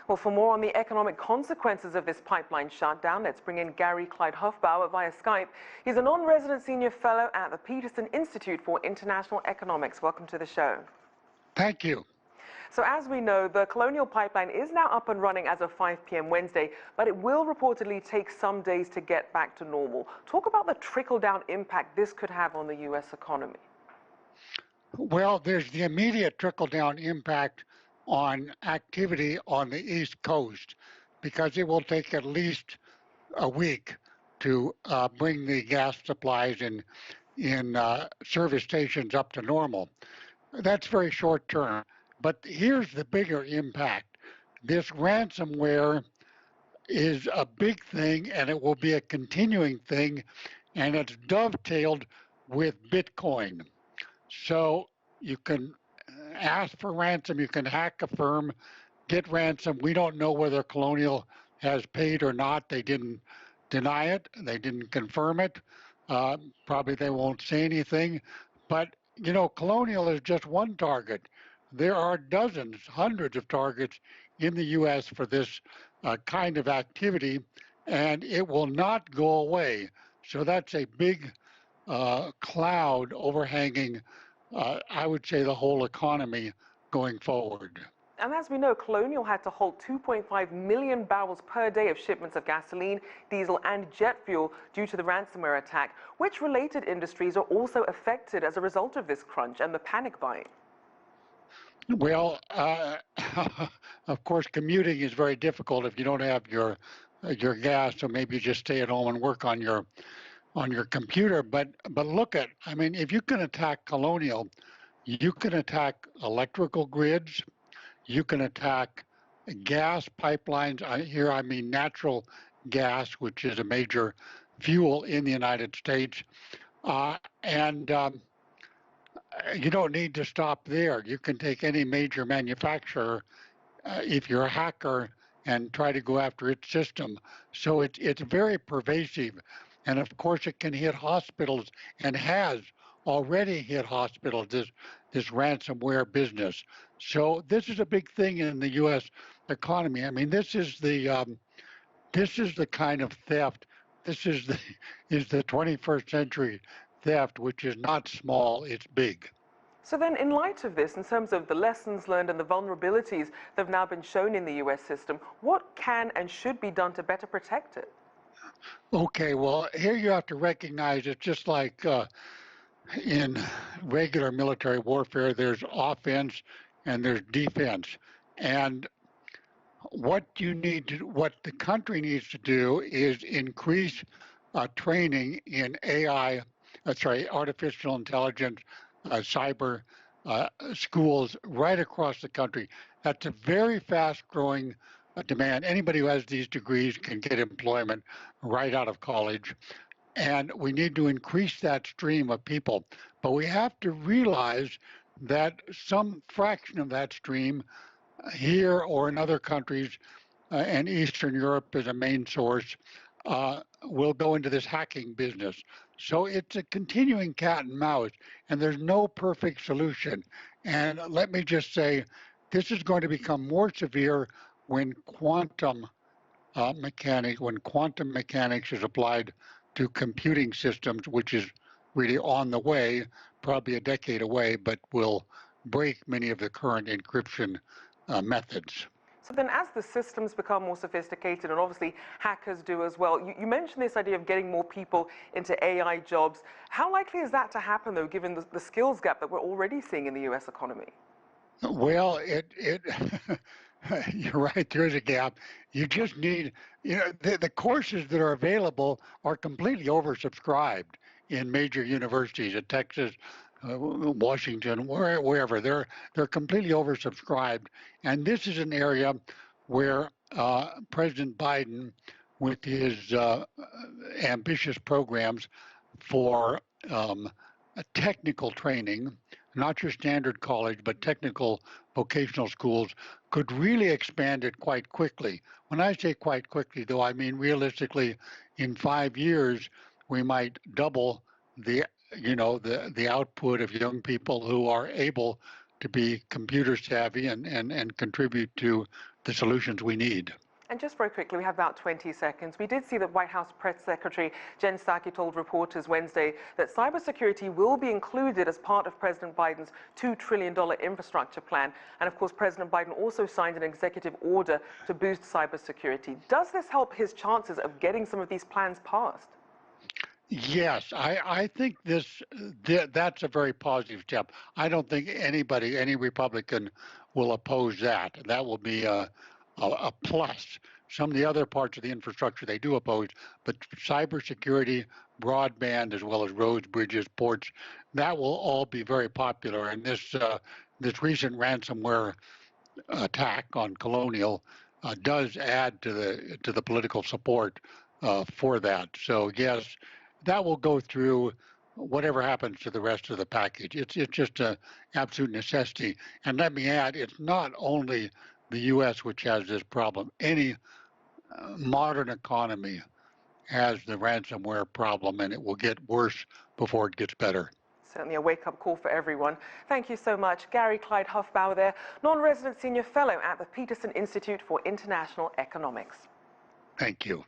Well, for more on the economic consequences of this pipeline shutdown, let's bring in Gary Clyde Hufbauer via Skype. He's a non-resident senior fellow at the Peterson Institute for International Economics. Welcome to the show. Thank you. So as we know, the Colonial Pipeline is now up and running as of 5 p.m. Wednesday, but it will reportedly take some days to get back to normal. Talk about the trickle-down impact this could have on the U.S. economy. Well, there's the immediate trickle-down impact on activity on the East Coast, because it will take at least a week to bring the gas supplies in service stations up to normal. That's very short term. But here's the bigger impact. This ransomware is a big thing, and it will be a continuing thing, and it's dovetailed with Bitcoin. So you can ask for ransom, you can hack a firm, get ransom. We don't know whether Colonial has paid or not. They didn't deny it, they didn't confirm it. Probably they won't say anything. But, you know, Colonial is just one target. There are dozens, hundreds of targets in the U.S. for this kind of activity, and it will not go away. So that's a big cloud overhanging, I would say, the whole economy going forward. And as we know, Colonial had to halt 2.5 million barrels per day of shipments of gasoline, diesel, and jet fuel due to the ransomware attack. Which related industries are also affected as a result of this crunch and the panic buying? Well, of course, commuting is very difficult if you don't have your gas, so maybe you just stay at home and work on your computer. But look at, I mean, if you can attack Colonial, you can attack electrical grids, you can attack gas pipelines. Here I mean natural gas, which is a major fuel in the United States, and you don't need to stop there. You can take any major manufacturer if you're a hacker and try to go after its system. So it's very pervasive. And of course it can hit hospitals and has already hit hospitals, this ransomware business. So this is a big thing in the U.S. economy. I mean, this is the kind of theft. This is the 21st century theft, which is not small, it's big. So then, in light of this, in terms of the lessons learned and the vulnerabilities that have now been shown in the U.S. system, what can and should be done to better protect it? Okay, well, here you have to recognize it's just like in regular military warfare, there's offense and there's defense. And what the country needs to do is increase training in artificial intelligence, cyber schools right across the country. That's a very fast-growing demand. Anybody who has these degrees can get employment right out of college. And we need to increase that stream of people. But we have to realize that some fraction of that stream here or in other countries, and Eastern Europe is a main source, will go into this hacking business. So it's a continuing cat and mouse, and there's no perfect solution. And let me just say, this is going to become more severe when quantum mechanics is applied to computing systems, which is really on the way, probably a decade away, but will break many of the current encryption methods. So then as the systems become more sophisticated, and obviously hackers do as well, you mentioned this idea of getting more people into AI jobs. How likely is that to happen, though, given the skills gap that we're already seeing in the U.S. economy? Well, you're right, there is a gap. You just need, the courses that are available are completely oversubscribed in major universities at Texas, Washington, wherever. They're completely oversubscribed. And this is an area where President Biden, with his ambitious programs for technical training, not your standard college, but technical vocational schools, could really expand it quite quickly. When I say quite quickly, though, I mean realistically, in 5 years, we might double the output of young people who are able to be computer savvy and contribute to the solutions we need. And just very quickly, we have about 20 seconds. We did see that White House Press Secretary Jen Psaki told reporters Wednesday that cybersecurity will be included as part of President Biden's $2 trillion infrastructure plan. And of course, President Biden also signed an executive order to boost cybersecurity. Does this help his chances of getting some of these plans passed? Yes, I think that's a very positive step. I don't think any Republican will oppose that. That will be a plus. Some of the other parts of the infrastructure they do oppose, but cybersecurity, broadband, as well as roads, bridges, ports, that will all be very popular. And this recent ransomware attack on Colonial does add to the political support for that. So yes, that will go through whatever happens to the rest of the package. It's just an absolute necessity. And let me add, it's not only the U.S. which has this problem. Any modern economy has the ransomware problem, and it will get worse before it gets better. Certainly a wake-up call for everyone. Thank you so much. Gary Clyde Hufbauer there, non-resident senior fellow at the Peterson Institute for International Economics. Thank you.